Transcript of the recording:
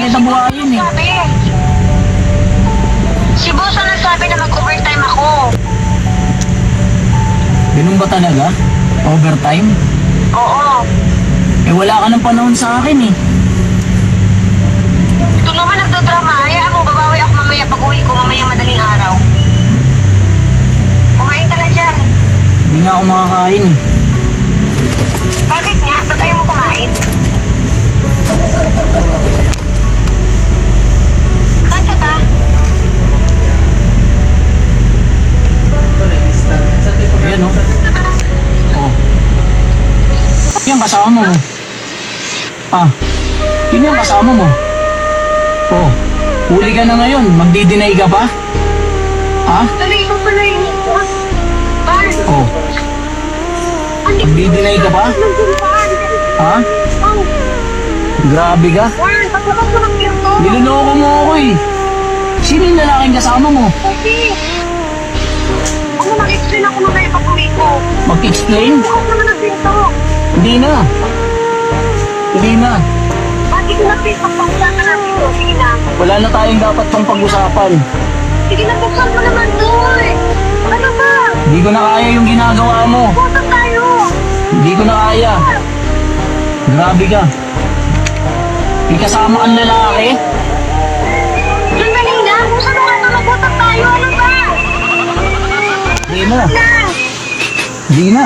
kita buhayin eh. Sabi. Si boss ang nagsabi na mag-overtime ako. Ganun ba talaga? Overtime? Oo. Eh wala ka ng panahon sa akin eh. Ito naman nagdodrama. Hayaan mo, babawi ako mamaya pag uwi ko mamaya madaling araw. Kumain ka na dyan. Hindi nga ako makakain eh. Bakit nga? Ba't ayaw mo kumain? Saan ka ba? Ayan oh. Oh. Yan kasama mo. Ah. Yun yung kasama mo. Oh. Huli ka na ngayon. Magdi-deny ka pa? Ha? Dali mo pala yung boss. Barn. Oh. Magdi-deny ka pa? Ha? Grabe ka. Barn, paglabas mo ng pinto. Niloloko mo ako eh. Sino yung lalaking kasama mo? Okay. Ano mag-explain ako mamaya pag uwi ko? Mag-explain? Bukas naman ang pinto. Hindi na. Hindi na. Bakit ko na pinto? Pag-usapan natin ito. Sige na. Wala na tayong dapat pang pag-usapan. Sige na, buksan mo naman doon. Ano ba? Hindi ko na kaya yung ginagawa mo. Buksan tayo. Hindi ko na kaya. Grabe ka. May kasama kang lalaki? Sandali na. Buksan mo nga ito. Mag-buksan tayo. Ano ba? Hindi na. Na. Hindi na.